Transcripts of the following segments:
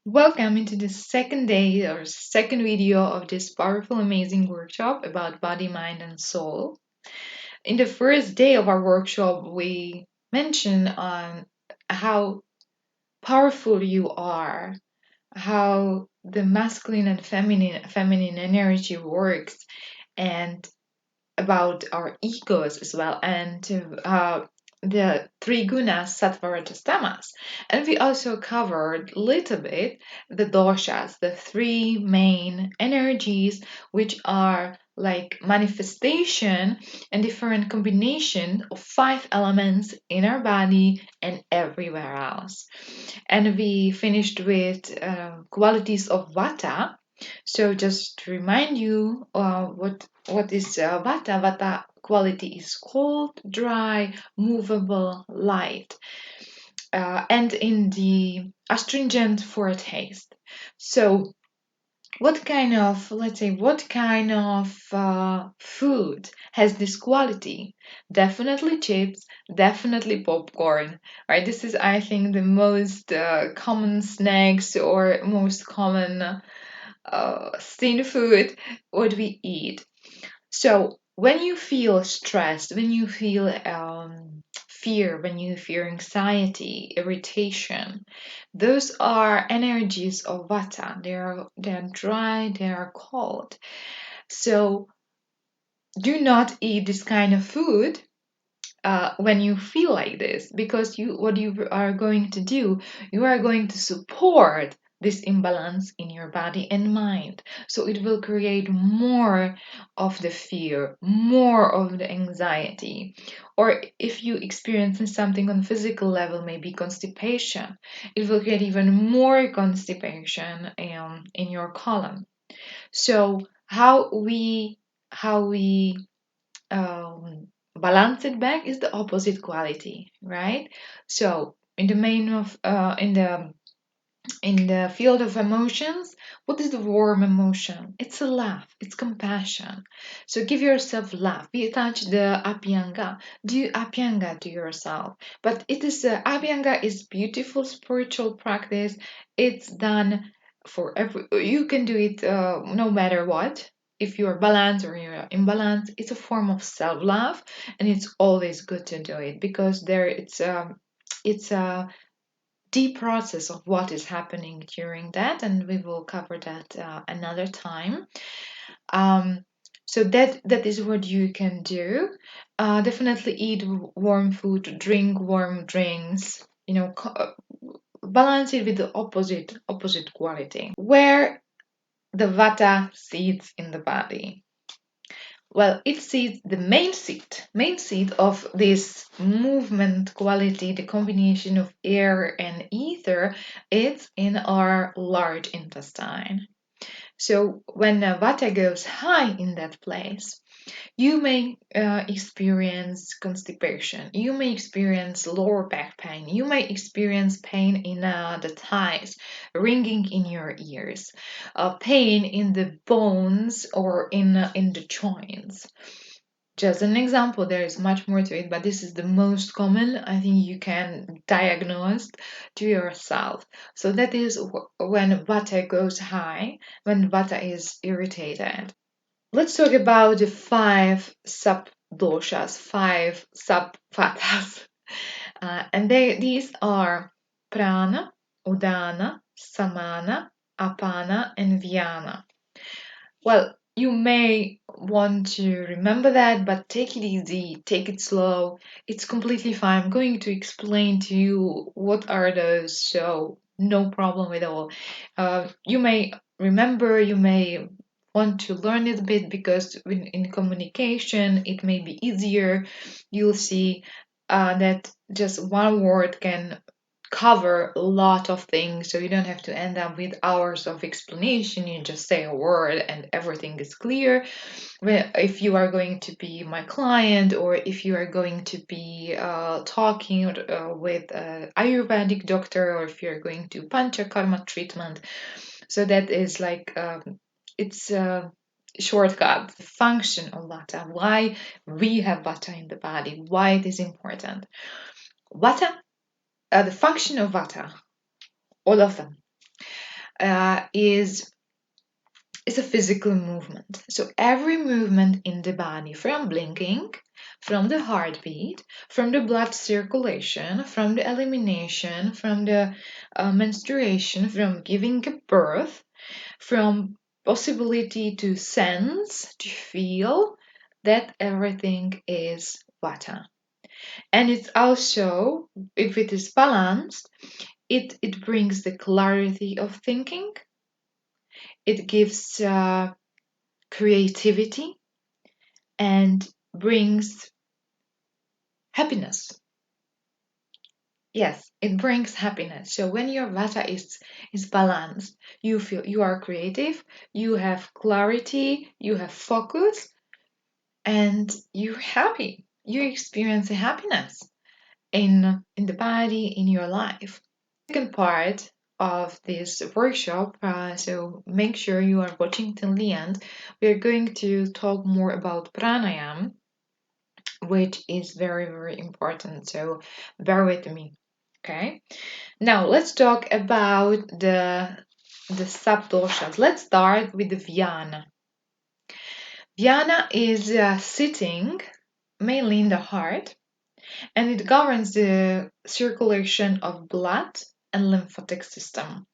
Welcome into the second day or second video of this powerful, amazing workshop about body, mind, and soul. In the first day of our workshop, we mentioned on how powerful you are, how the masculine and feminine energy works, and about our egos as well, and the three gunas, sattva, rajas, tamas. And we also covered a little bit the doshas, the three main energies, which are like manifestation and different combination of five elements in our body and everywhere else. And we finished with qualities of vata. So just to remind you, what is vata? Vata quality is cold, dry, movable, light, and in the astringent for a taste. So what kind of, let's say, what kind of food has this quality? Definitely chips, definitely popcorn, right? This is, I think, the most common snacks or most common thin food what we eat. So when you feel stressed, when you feel fear, when you feel anxiety, irritation, those are energies of vata. They are dry, they are cold. So do not eat this kind of food when you feel like this, because what you are going to do, you are going to support this imbalance in your body and mind. So it will create more of the fear, more of the anxiety. Or if you experience something on physical level, maybe constipation, it will create even more constipation in your colon. So how we um, balance it back is the opposite quality, right? So in the field of emotions, what is the warm emotion? It's a laugh, it's compassion. So give yourself love. We touch the apyanga. Do apyanga to yourself. But it is apyanga is beautiful spiritual practice. It's done for every. You can do it no matter what. If you're balanced or you're imbalanced, it's a form of self-love, and it's always good to do it because it's a deep process of what is happening during that, and we will cover that another time. Um, so that is what you can do. Definitely eat warm food, drink warm drinks. Balance it with the opposite quality. Where the vata sits in the body. Well, it seats the main seat of this movement quality, the combination of air and ether, it's in our large intestine. So when vata goes high in that place, you may experience constipation. You may experience lower back pain. You may experience pain in the thighs, ringing in your ears, pain in the bones or in the joints. Just an example, there is much more to it, but this is the most common. I think you can diagnose to yourself. So that is when vata goes high, when vata is irritated. Let's talk about the five sub doshas, five sub vatas. And these are prana, udana, samana, apana, and vyana. Well, you may want to remember that, but take it easy, take it slow. It's completely fine. I'm going to explain to you what are those, so no problem at all. You may remember, you may want to learn it a bit because in communication it may be easier. You'll see that just one word can cover a lot of things, so you don't have to end up with hours of explanation. You just say a word and everything is clear. If you are going to be my client, or if you are going to be talking with an Ayurvedic doctor, or if you're going to Panchakarma treatment, so that is like it's a shortcut. The function of Vata, why we have Vata in the body, why it is important. Vata, the function of Vata, all of them. is a physical movement. So every movement in the body, from blinking, from the heartbeat, from the blood circulation, from the elimination, from the menstruation, from giving a birth, from possibility to sense, to feel, that everything is vata. And it's also, if it is balanced, it brings the clarity of thinking, it gives creativity, and brings happiness. Yes, it brings happiness. So when your vata is balanced, you feel you are creative, you have clarity, you have focus, and you're happy. You experience a happiness in the body, in your life. Second part of this workshop, so make sure you are watching till the end. We're going to talk more about pranayama, which is very, very important. So bear with me. Okay. Now let's talk about the sub-doshas. Let's start with the Vyana. Vyana is sitting mainly in the heart, and it governs the circulation of blood and lymphatic system.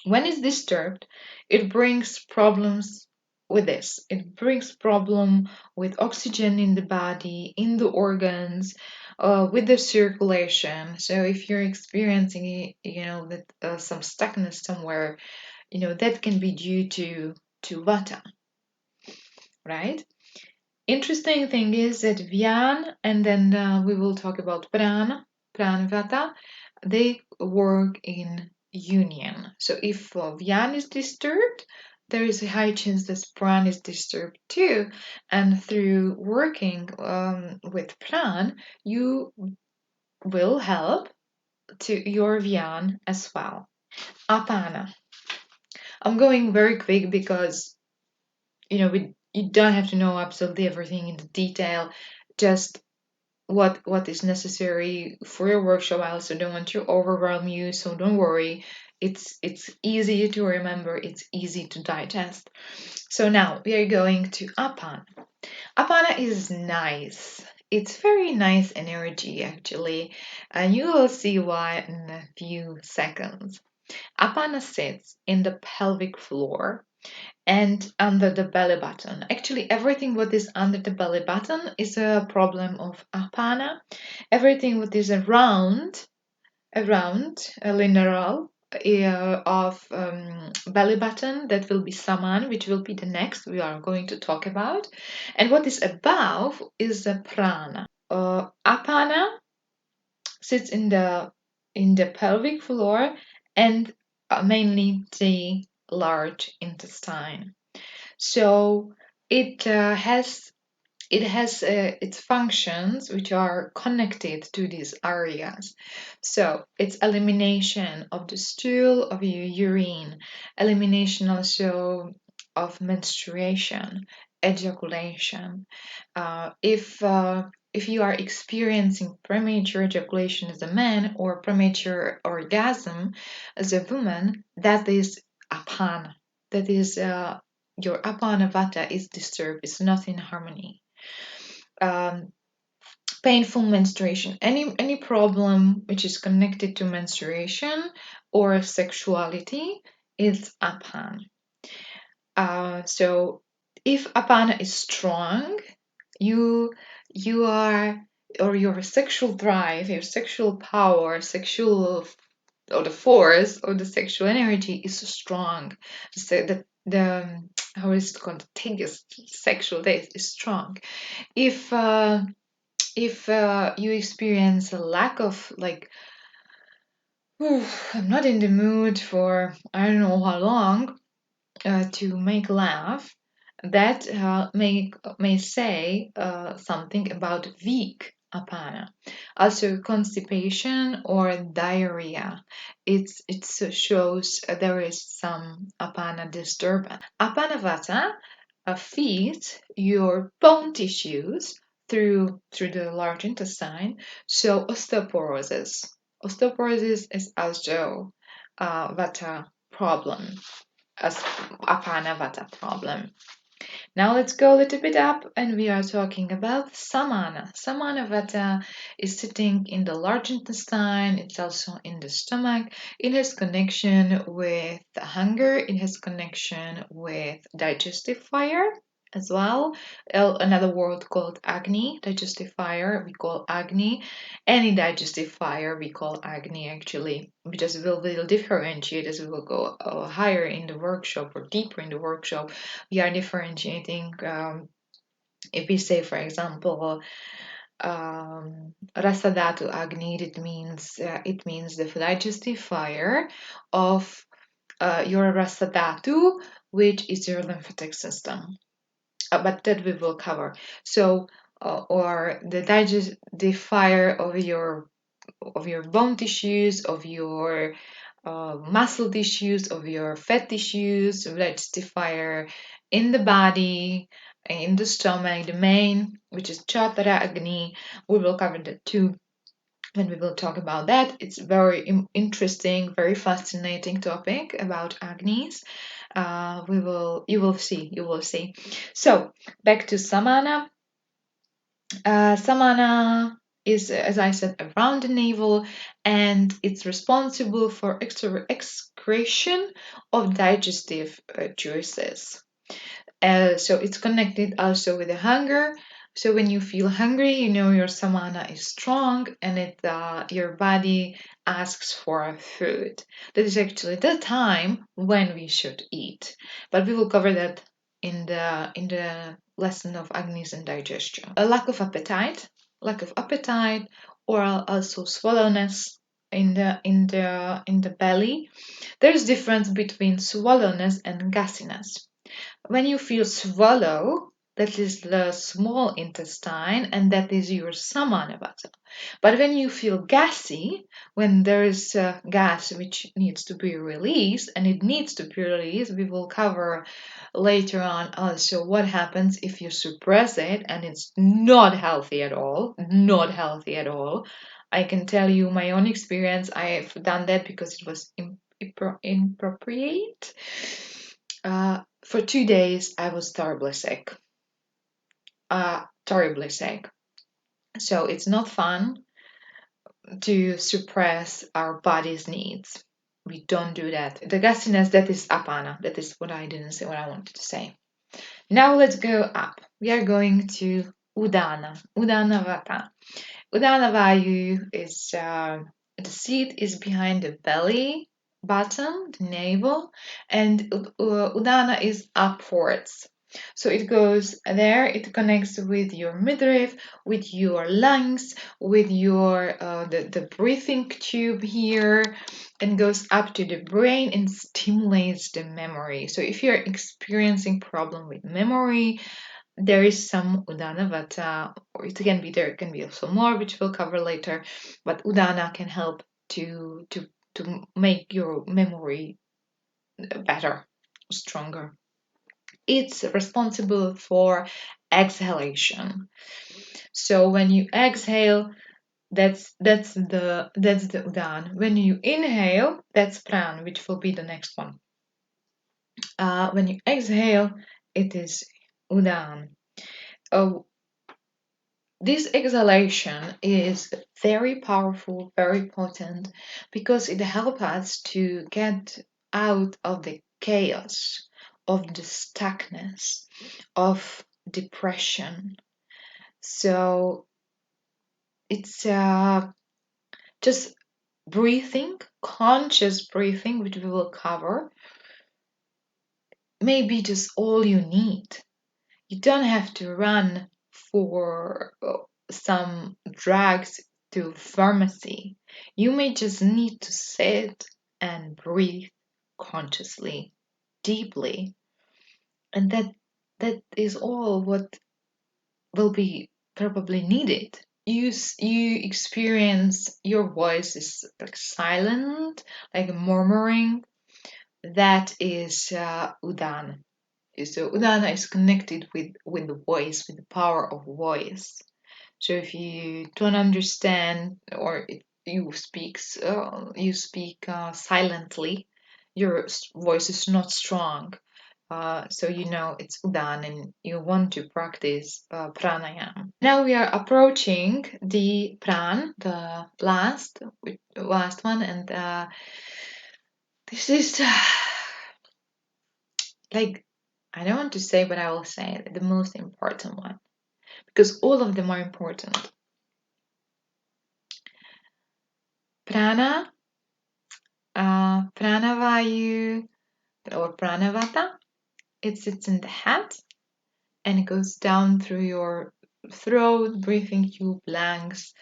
When it's disturbed, it brings problems with this. It brings problem with oxygen in the body, in the organs, with the circulation. So if you're experiencing, with some stuckness somewhere, that can be due to vata, right? Interesting thing is that Vyan, and then we will talk about Prana, Pranvata, they work in union. So if Vyan is disturbed, there is a high chance that Pran is disturbed too. And through working with Pran, you will help to your Vyan as well. Apana. I'm going very quick because you don't have to know absolutely everything in the detail, just what is necessary for your workshop. I also don't want to overwhelm you, so don't worry. It's easy to remember, it's easy to digest. So now we are going to apana. Apana is nice. It's very nice energy actually, and you will see why in a few seconds. Apana sits in the pelvic floor and under the belly button. Actually, everything what is under the belly button is a problem of apana. Everything what is around a lineal of belly button, that will be saman, which will be the next we are going to talk about. And what is above is the prana. Apana sits in the pelvic floor and mainly the large intestine. So it has its functions which are connected to these areas. So it's elimination of the stool, of your urine, elimination also of menstruation, ejaculation. If you are experiencing premature ejaculation as a man or premature orgasm as a woman, that is apana. That is your apana vata is disturbed. It's not in harmony. Um, Painful menstruation, any problem which is connected to menstruation or sexuality is apana. So if apana is strong, you are, or your sexual drive, your sexual power, sexual, or the force or the sexual energy is strong. So the how is it called? The thing is sexual taste is strong. If you experience a lack of, like, I'm not in the mood for I don't know how long to make laugh, that may say something about weak apana. Also constipation or diarrhea. It shows there is some apana disturbance. Apana vata feeds your bone tissues through the large intestine. So osteoporosis is also vata problem, as Apana Vata problem. Now let's go a little bit up and we are talking about Samana. Samana Vata is sitting in the large intestine, it's also in the stomach. It has connection with hunger, it has connection with digestive fire as well. Another word called Agni, digestive fire, we call Agni. Any digestive fire we call Agni actually, because we'll differentiate as we will go higher in the workshop or deeper in the workshop. We are differentiating. If we say, for example, Rasadhatu Agni, it means the digestive fire of your Rasadhatu, which is your lymphatic system. But that we will cover. So, or the digestive fire of your bone tissues, of your muscle tissues, of your fat tissues, digestive fire in the body, in the stomach, the main, which is Chatara Agni. We will cover that too when we will talk about that. It's very interesting, very fascinating topic about Agnis. You will see. So back to Samana. Samana is, as I said, around the navel, and it's responsible for excretion of digestive juices. So it's connected also with the hunger. So when you feel hungry, you know your samana is strong, and your body asks for food. That is actually the time when we should eat. But we will cover that in the lesson of Agnis and digestion. A lack of appetite, or also swallowness in the belly. There's difference between swallowness and gassiness. When you feel swallow, that is the small intestine, and that is your samana vata. But when you feel gassy, when there is gas which needs to be released, and it needs to be released, we will cover later on also what happens if you suppress it, and it's not healthy at all. Not healthy at all. I can tell you my own experience. I've done that because it was inappropriate. For 2 days, I was terribly sick. Terribly sick. So it's not fun to suppress our body's needs. We don't do that. The gassiness, that is apana. That is what I didn't say, what I wanted to say. Now let's go up. We are going to Udana. Udana Vata. Udana Vayu is the seat is behind the belly button, the navel, and Udana is upwards. So it goes there, it connects with your midriff, with your lungs, with your the breathing tube here, and goes up to the brain and stimulates the memory. So if you're experiencing problem with memory, there is some Udana Vata, or there can be also more, which we'll cover later. But Udana can help to make your memory better, stronger. It's responsible for exhalation. So when you exhale, that's the Udan. When you inhale, that's Pran, which will be the next one. When you exhale, it is Udan. Oh, this exhalation is very powerful, very potent, because it helps us to get out of the chaos, of the stuckness, of depression. So it's just breathing, conscious breathing, which we will cover, maybe just all you need. You don't have to run for some drugs to pharmacy. You may just need to sit and breathe consciously, deeply, and that is all what will be probably needed. You experience your voice is like silent, like murmuring. That is Udana. So Udana is connected with the voice, with the power of voice. So if you don't understand, or if you speak silently, your voice is not strong. So you know it's udan and you want to practice pranayama. Now we are approaching the pran, the last one, and this is like, I don't want to say, but I will say it, the most important one, because all of them are important. Prana, pranavayu, or pranavata, it sits in the head and it goes down through your throat, breathing tube, lungs,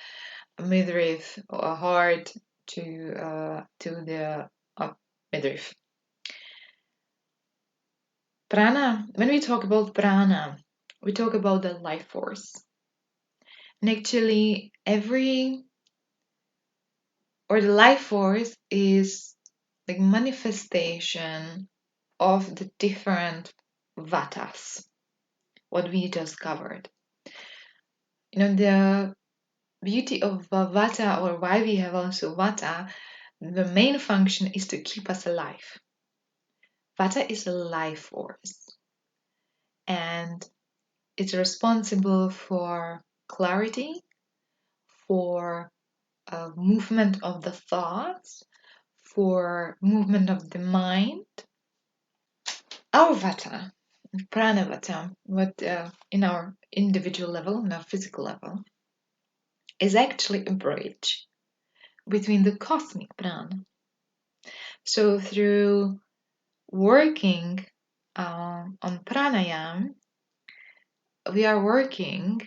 midriff, or heart to the midriff. Prana, when we talk about prana, we talk about the life force. And actually, the life force is like manifestation of the different vatas, what we just covered. The beauty of vata, or why we have also vata, the main function is to keep us alive. Vata is a life force, and it's responsible for clarity, for movement of the thoughts, for movement of the mind. Our vata, prana vata, what in our individual level, in our physical level, is actually a bridge between the cosmic prana. So through working on pranayama, we are working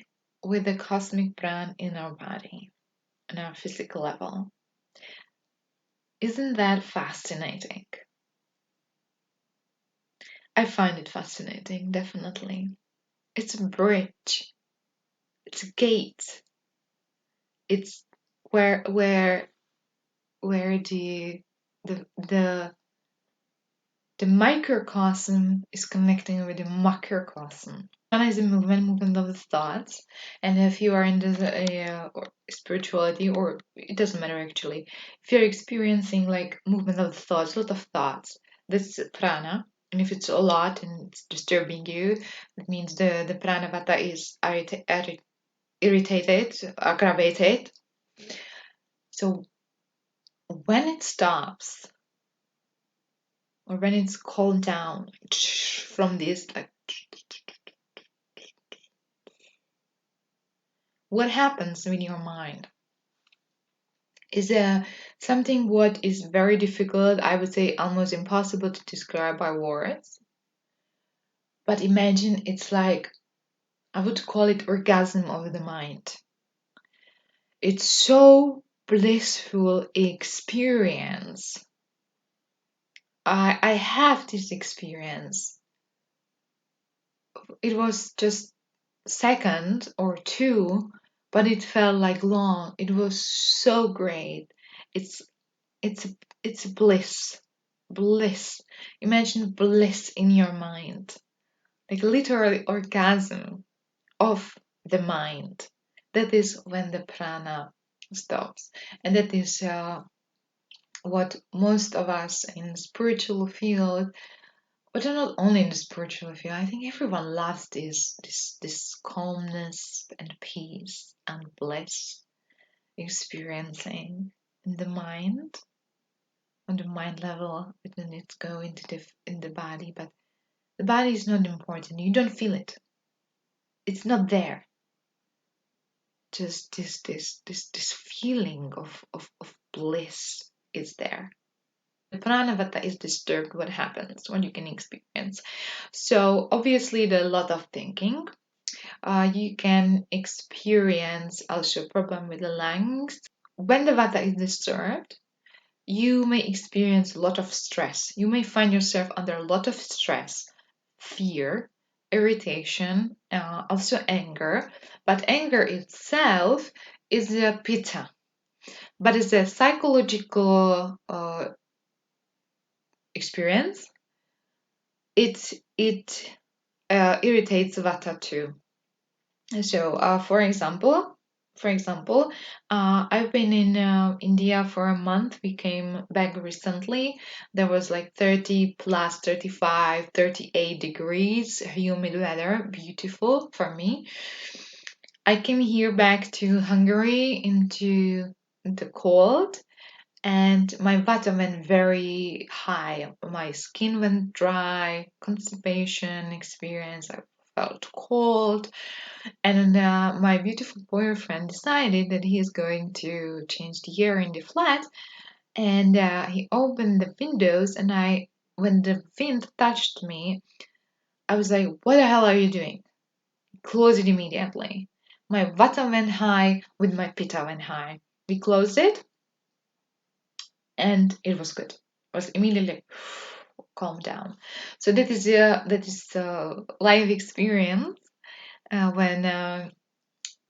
with the cosmic prana in our body, on our physical level. Isn't that fascinating? I find it fascinating, definitely. It's a bridge. It's a gate. It's where the microcosm is connecting with the macrocosm. Prana is a movement of the thoughts, and if you are in the or spirituality, or it doesn't matter actually, if you're experiencing like movement of the thoughts, a lot of thoughts, that's prana. And if it's a lot and it's disturbing you, it means the prana vata is irritated, aggravated. So when it stops, or when it's calmed down from this, like, what happens in your mind is something what is very difficult, I would say almost impossible to describe by words. But imagine it's like, I would call it orgasm of the mind. It's so blissful experience. I have this experience. It was just second or two, but it felt like long. It was so great. It's it's it's bliss. Bliss. Imagine bliss in your mind. Like literally orgasm of the mind. That is when the prana stops. And that is what most of us in spiritual field, but not only in the spiritual field, I think everyone loves this calmness and peace and bliss experiencing in the mind, on the mind level. Then it's going to in the body, but the body is not important. You don't feel it. It's not there. Just this feeling of bliss is there. The pranavata is disturbed, what happens, what you can experience. So obviously there are a lot of thinking. You can experience also problem with the lungs. When the vata is disturbed, you may experience a lot of stress. You may find yourself under a lot of stress, fear, irritation, also anger. But anger itself is a pitta, but it's a psychological experience. It irritates vata too. So, for example, For example, I've been in India for a month. We came back recently. There was like 30 plus 35, 38 degrees, humid weather, beautiful for me. I came here back to Hungary into the cold, and my vata went very high. My skin went dry, constipation experience. I felt cold, and my beautiful boyfriend decided that he is going to change the air in the flat, and he opened the windows. And when the wind touched me, I was like, "What the hell are you doing?" Close it immediately. My vata went high with my pitta went high. We closed it, and it was good. It was immediately calm down. So that is live experience when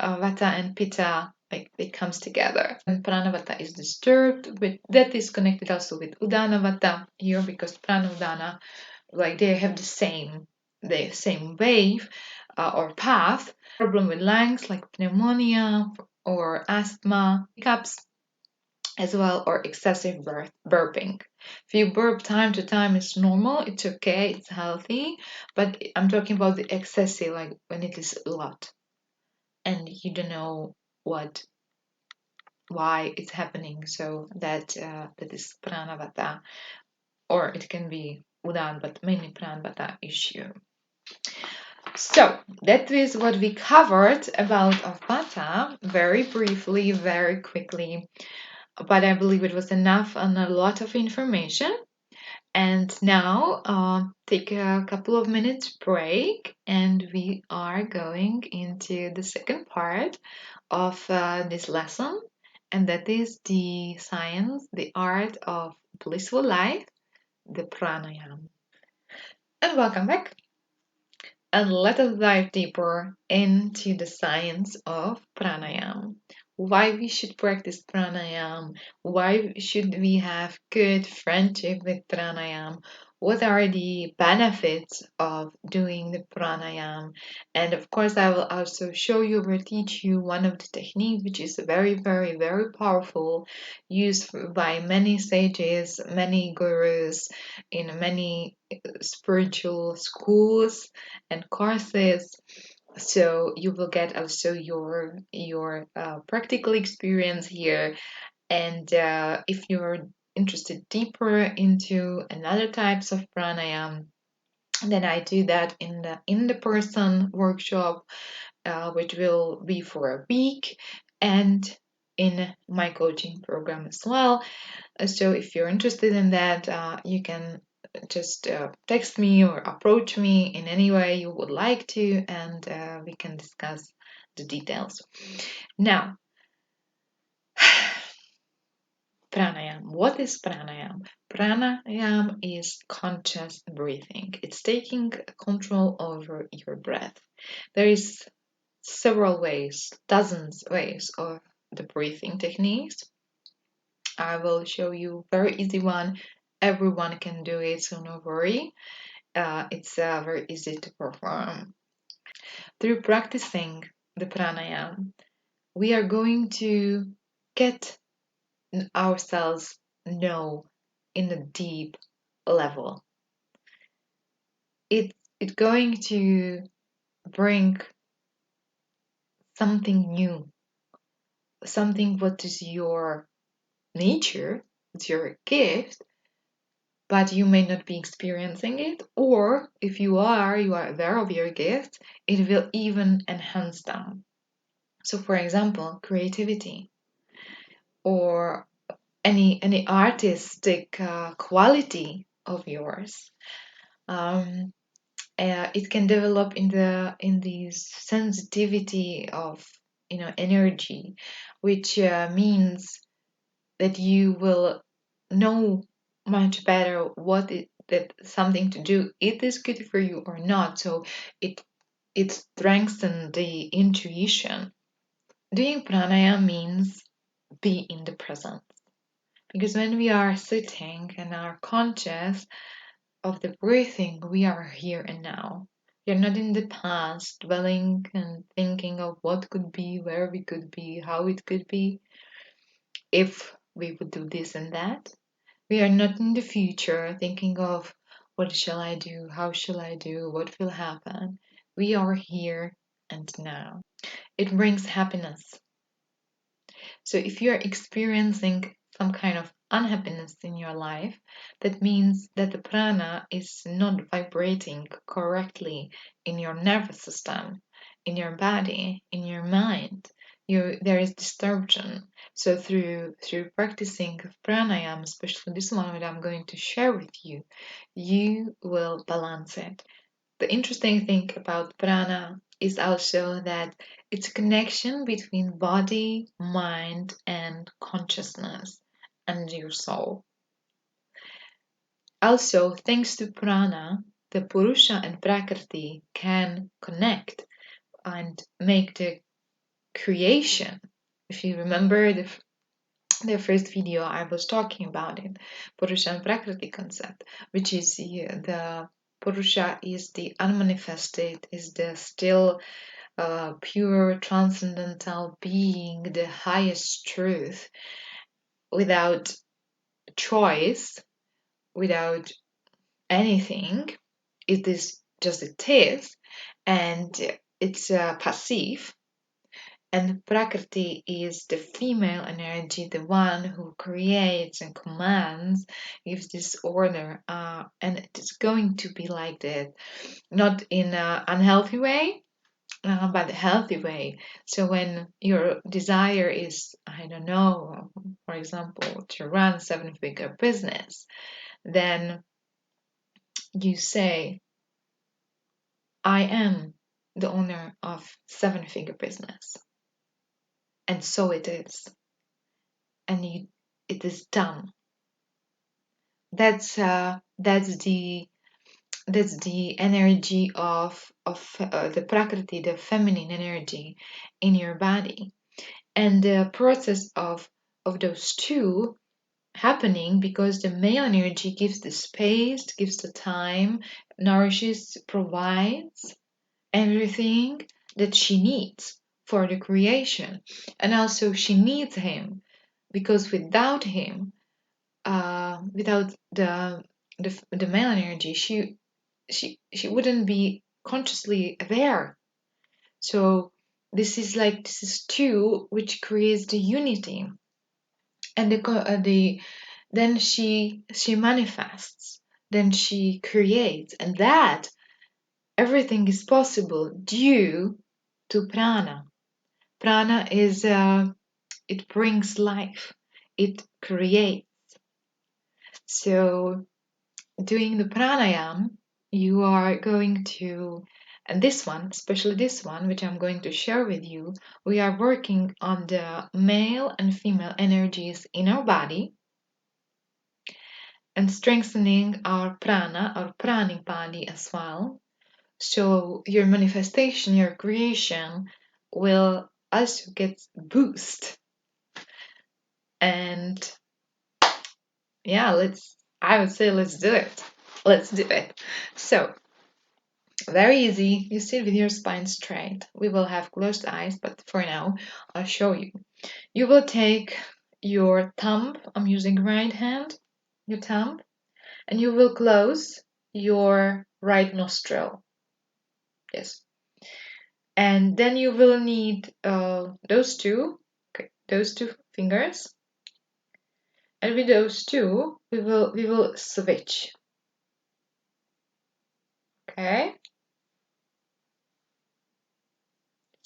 vata and pitta, like, it comes together. And pranavata is disturbed, but that is connected also with udana vata here, because prana udana, like, they have the same wave or path. Problem with lungs like pneumonia or asthma, hiccups as well, or excessive burping. If you burp time to time, it's normal, it's okay, it's healthy, but I'm talking about the excessive, like when it is a lot and you don't know why it's happening. So that is pranavata, or it can be udan, but mainly pranavata issue. So that is what we covered about vata, very briefly, very quickly, but I believe it was enough and a lot of information. And now take a couple of minutes break, and we are going into the second part of this lesson, and that is the science, the art of blissful life, the pranayama. And welcome back. And let us dive deeper into the science of pranayama. Why we should practice pranayama? Why should we have good friendship with pranayama? What are the benefits of doing the pranayama? And of course, I will also show you or teach you one of the techniques which is very, very, very powerful, used by many sages, many gurus in many spiritual schools and courses. So you will get also your practical experience here. And if you're interested deeper into another types of pranayama, then I do that in the person workshop, which will be for a week, and in my coaching program as well. So if you're interested in that, you can just text me or approach me in any way you would like to, and we can discuss the details. Now, pranayama. What is pranayama? Pranayama is conscious breathing. It's taking control over your breath. There is several ways, dozens ways of the breathing techniques. I will show you very easy one. Everyone can do it, so no worry. It's very easy to perform. Through practicing the pranayama, we are going to get ourselves know in a deep level. It's going to bring something new, something what is your nature, it's your gift, but you may not be experiencing it, or if you are aware of your gift, it will even enhance them. So for example, creativity, or any artistic quality of yours, um, it can develop in this sensitivity of energy, which means that you will know much better that something to do, it is good for you or not. So it strengthens the intuition. Doing pranayama means be in the present, because when we are sitting and are conscious of the breathing, we are here and now. You're not in the past, dwelling and thinking of what could be, where we could be, how it could be, if we would do this and that. We are not in the future thinking of what shall I do, how shall I do, what will happen. We are here and now. It brings happiness. So if you're experiencing some kind of unhappiness in your life, that means that the prana is not vibrating correctly in your nervous system, in your body, in your mind. There is distortion. So through practicing pranayama, especially this one that I'm going to share with you, you will balance it. The interesting thing about prana is also that it's a connection between body, mind, and consciousness and your soul. Also, thanks to prana, the Purusha and Prakriti can connect and make the creation. If you remember the first video, I was talking about it, Purusha and Prakriti concept, which is the Purusha is the unmanifested, is the still pure transcendental being, the highest truth, without choice, without anything. It is just it is, and it's passive. And Prakriti is the female energy, the one who creates and commands, gives this order, and it's going to be like that, not in an unhealthy way, but a healthy way. So when your desire is, I don't know, for example, to run 7-figure business, then you say, I am the owner of 7-figure business. And so it is. And it is done. That's the energy of the prakriti, the feminine energy in your body, and the process of those two happening because the male energy gives the space, gives the time, nourishes, provides everything that she needs for the creation, and also she needs him because without him, without the male energy, she wouldn't be consciously aware. So this is two which creates the unity, and then she manifests, then she creates, and that everything is possible due to prana. Prana is it brings life, it creates. So doing the pranayama, you are going to, and this one, especially this one, which I'm going to share with you, we are working on the male and female energies in our body and strengthening our prana, our pranipadi as well. So your manifestation, your creation will also get boost. And yeah, I would say let's do it. Let's do it. So very easy. You sit with your spine straight. We will have closed eyes, but for now, I'll show you. You will take your thumb, I'm using right hand, your thumb, and you will close your right nostril. Yes. And then you will need those two fingers. And with those two, we will switch. Okay?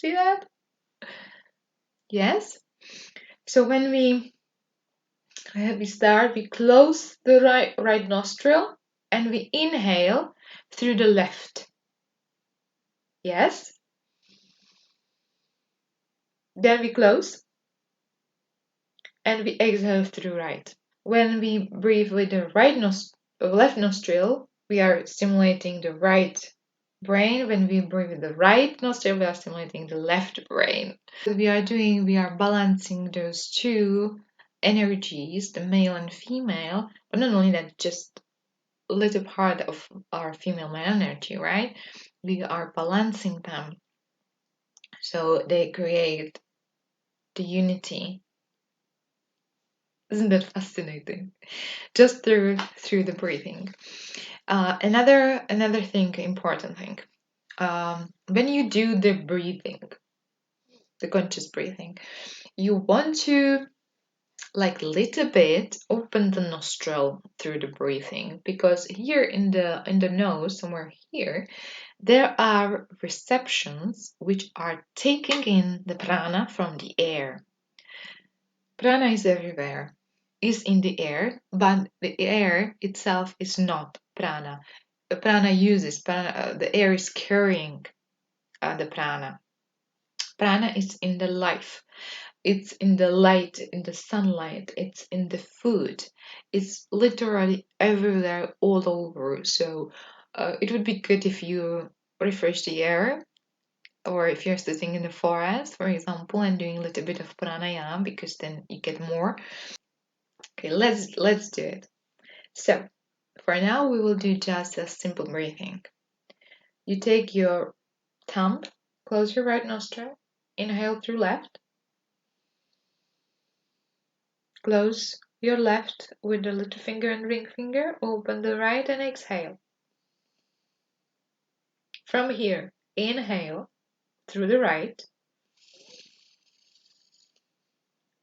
See that? Yes. So when we start, we close the right nostril and we inhale through the left. Yes. Then we close and we exhale through right. When we breathe with the left nostril, we are stimulating the right brain. When we breathe with the right nostril, we are stimulating the left brain. What we are balancing those two energies, the male and female, but not only that, just little part of our female energy, right? We are balancing them. So they create the unity. Isn't that fascinating? Just through the breathing. Another thing, important thing. When you do the breathing, the conscious breathing, you want to like little bit open the nostril through the breathing, because here in the nose, somewhere here, there are receptions which are taking in the prana from the air. Prana is everywhere, is in the air, but the air itself is not prana. The prana uses prana, the air is carrying the prana. Prana is in the life. It's in the light, in the sunlight, it's in the food. It's literally everywhere, all over. So it would be good if you refresh the air, or if you're sitting in the forest, for example, and doing a little bit of pranayama, because then you get more. Okay, let's do it. So for now, we will do just a simple breathing. You take your thumb, close your right nostril, inhale through left. Close your left with the little finger and ring finger, open the right and exhale. From here, inhale through the right,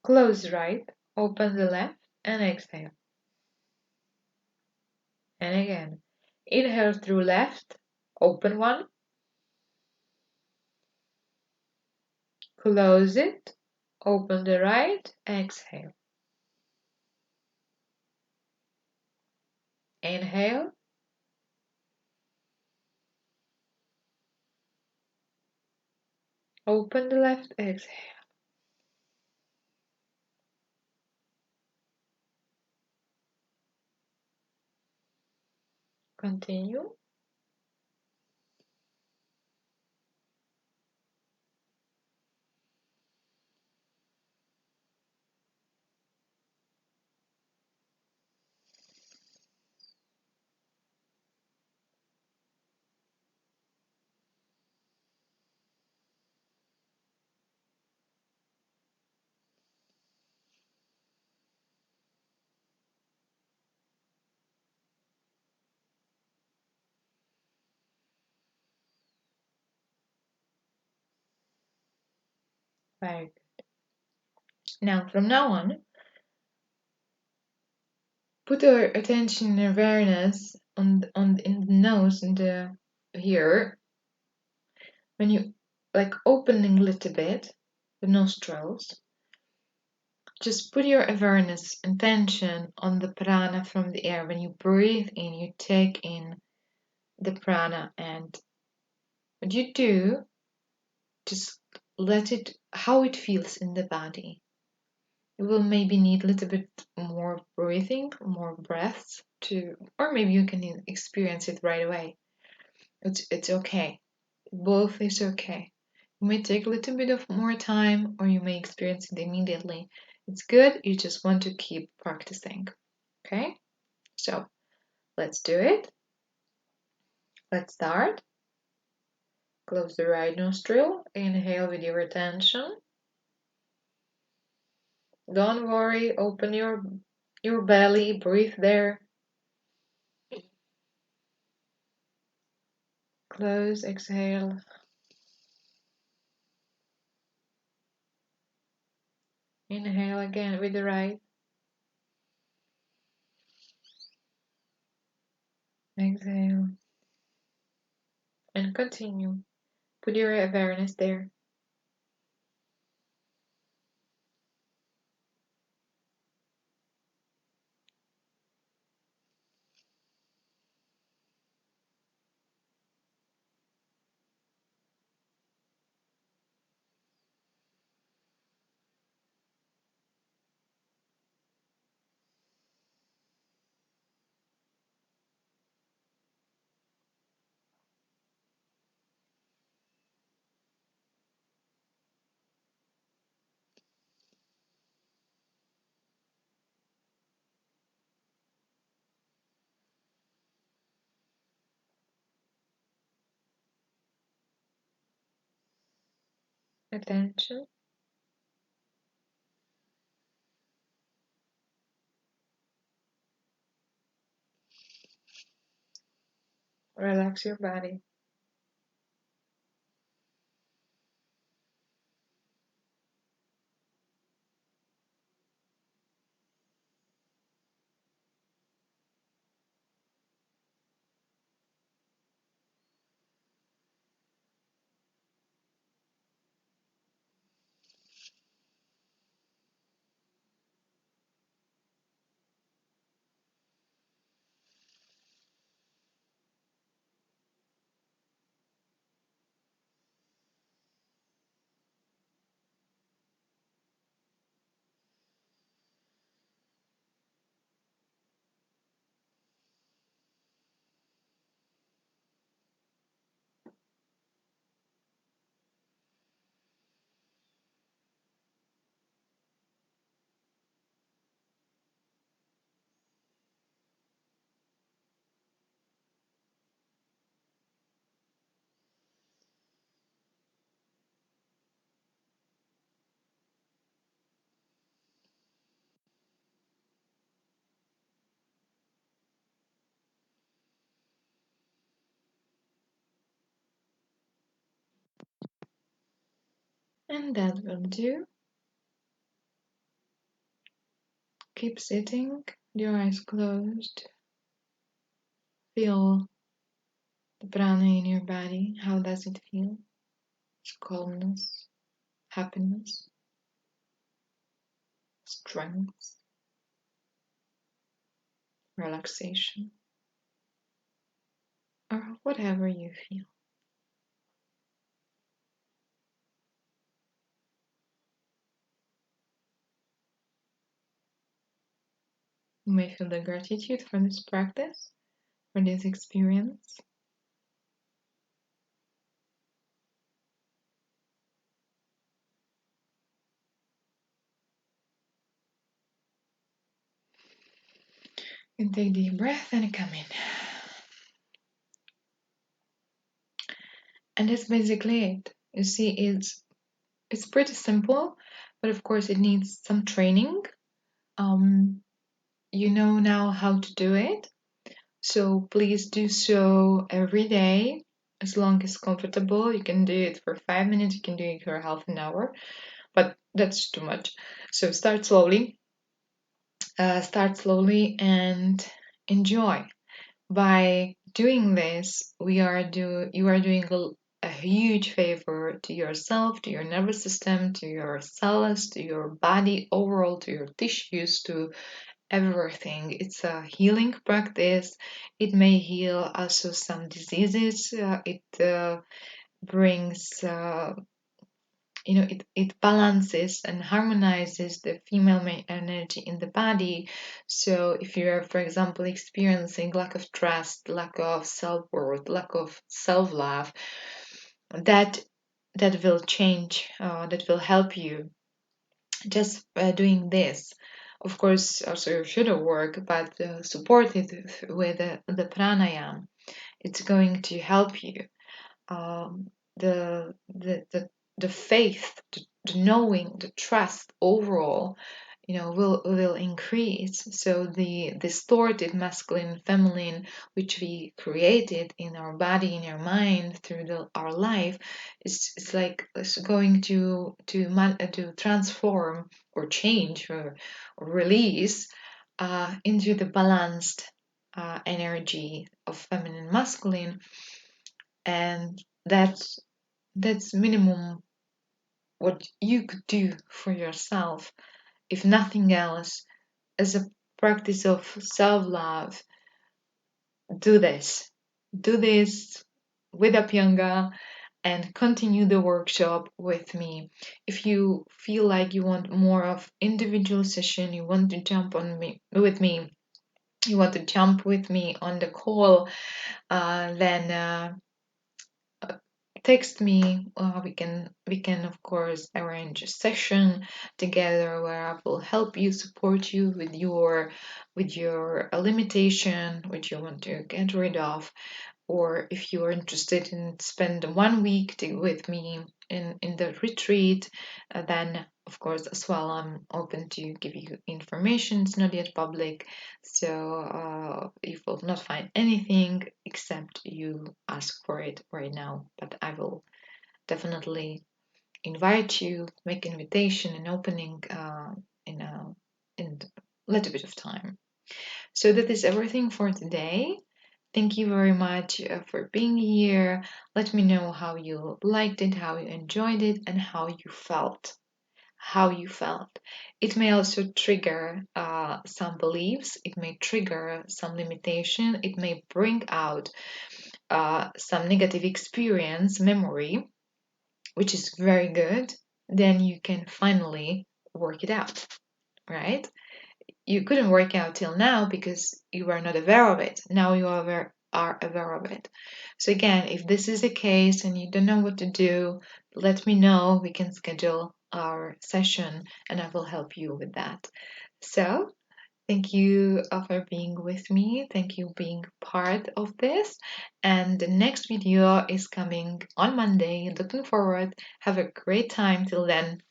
close right, open the left and exhale. And again, inhale through left, open one, close it, open the right, exhale. Inhale, open the left, exhale. Continue. Very good. Now, from now on, put our attention and awareness in the nose, in the here. When you like opening a little bit the nostrils, just put your awareness and attention on the prana from the air. When you breathe in, you take in the prana, and what you do, just let it how it feels in the body. You will maybe need a little bit more breathing, more breaths to, or maybe you can experience it right away. It's okay. Both is okay. You may take a little bit of more time, or you may experience it immediately. It's good. You just want to keep practicing. Okay? So let's do it. Let's start. Close the right nostril. Inhale with your attention. Don't worry. Open your belly. Breathe there. Close. Exhale. Inhale again with the right. Exhale. And continue. Put your awareness there. attention. Relax your body. And that will do. Keep sitting, your eyes closed. Feel the prana in your body. How does it feel? It's calmness, happiness, strength, relaxation, or whatever you feel. You may feel the gratitude for this practice, for this experience. You take a deep breath and come in. And that's basically it. You see, it's pretty simple, but of course it needs some training. Um, you know now how to do it, so please do so every day as long as comfortable. You can do it for 5 minutes, you can do it for half an hour, but that's too much. So start slowly and enjoy. By doing this, you are doing a huge favor to yourself, to your nervous system, to your cells, to your body overall, to your tissues, to everything. It's a healing practice. It may heal also some diseases. It brings it balances and harmonizes the female energy in the body. So if you're, for example, experiencing lack of trust, lack of self-worth, lack of self-love, that will change, that will help you just doing this. Of course, also your shadow work, but support it with the pranayama. It's going to help you. um, the faith, the knowing, the trust overall, will increase. So the distorted masculine and feminine, which we created in our body, in our mind through our life, it's like it's going to transform or change or release into the balanced energy of feminine masculine. And that's minimum what you could do for yourself. If nothing else, as a practice of self-love, do this. Do this with Apyanga and continue the workshop with me. If you feel like you want more of individual session, you want to jump on me with me, you want to jump with me on the call, then text me. We can of course arrange a session together where I will help you, support you with your limitation which you want to get rid of. or if you are interested in spend 1 week with me in the retreat, then of course as well I'm open to give you information. It's not yet public, so you will not find anything except you ask for it right now. But I will definitely invite you, make invitation and opening in a little bit of time. So that is everything for today. Thank you very much for being here. Let me know how you liked it, how you enjoyed it, and how you felt. How you felt. It may also trigger some beliefs, it may trigger some limitation, it may bring out some negative experience, memory, which is very good. Then you can finally work it out, right? You couldn't work out till now because you were not aware of it. Now you are aware of it. So again, if this is the case and you don't know what to do, let me know. We can schedule our session and I will help you with that. So thank you for being with me. Thank you being part of this. And the next video is coming on Monday. Looking forward. Have a great time till then.